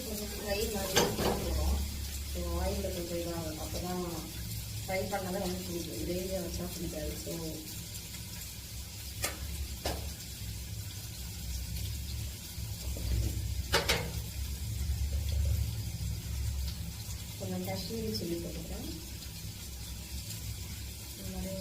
கொஞ்சம் ஃப்ரை மாதிரி போடுறோம். ஸோ ஆயிலில் கொஞ்சம் இதாகும். அப்போ தான் ஃப்ரை பண்ணாதான் வந்து பிடிக்கும். கிரேவியாக வச்சா பிடிக்காது. ஸோ கொஞ்சம் காஷ்மீரி சில்லி போட்டுக்கிறேன். இந்த மாதிரி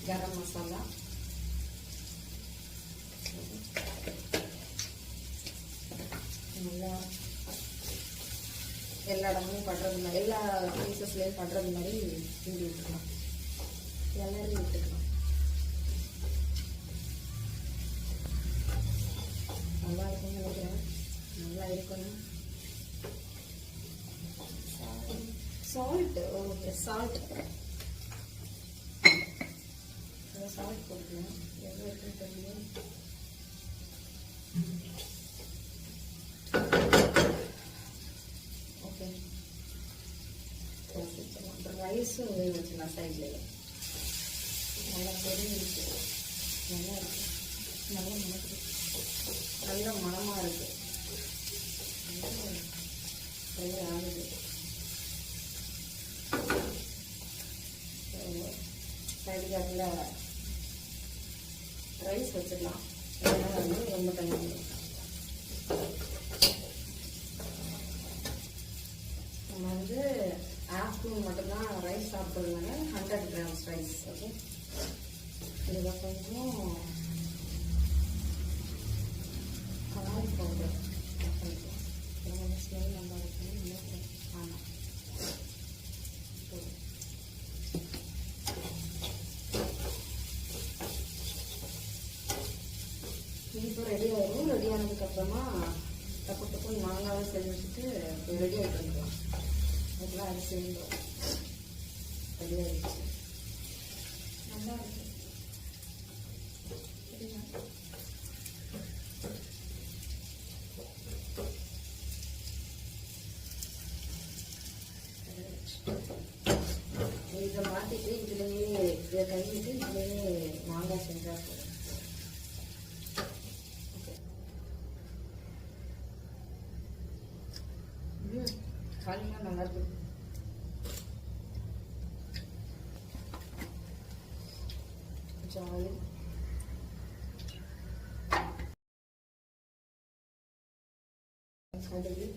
கரம் மசாலா, நல்லா எல்லா இடமும் படுறது மாதிரி, எல்லா பீசஸ்லேயும் படுறது மாதிரி கிண்டி விட்டுக்கலாம். எல்லாரையும் விட்டுக்கலாம். நல்லா இருக்கும்னு நினைக்கிறேன். நல்லா இருக்கணும். சால்ட், ஓகே, சால்ட் போட்டுக்கலாம். எவ்வளோ இருக்குன்னு தெரியல. ஓகே, வச்சுக்கலாம். அப்புறம் ரைஸும் வேக வச்சுக்கலாம் சைட்லேயே. நல்லா பொரிஞ்சிச்சு. நல்லா இருக்கு. நல்லா மணக்கு, நல்ல மணமாக இருக்கு. ஃப்ரை ஆகுது. சைடுக்காட்டில் ரைஸ் வச்சிடலாம். ஏன்னா வந்து ரொம்ப தண்ணி. நம்ம வந்து ஆஃப்டர்நூன் மட்டும்தான் ரைஸ் சாப்பிட்றதுனால 100 grams ரைஸ். ஓகே, இதில் கொஞ்சம் கலாய் பவுடர் பண்ணிக்கலாம். ஸ்மெல் நல்லா இருக்கும். ஆமாம், இப்போ ரெடி ஆகிடும். ரெடி ஆனதுக்கப்புறமா டப்பு டப்புன்னு மாங்காவை செஞ்சுட்டு ரெடி ஆகிட்டு வந்துடலாம். அதுக்கெல்லாம் அது சேர்ந்தோம். ரெடி ஆகிடுச்சு. நல்லா இருக்கு. இதை மாற்றிட்டு இதுலேயே இதை கைவிட்டு இதுலேயே மாங்காய் செஞ்சால் போதும். காலிலாம் நல்லா இருக்கு. கொஞ்சம் ஆயில், கடுகு,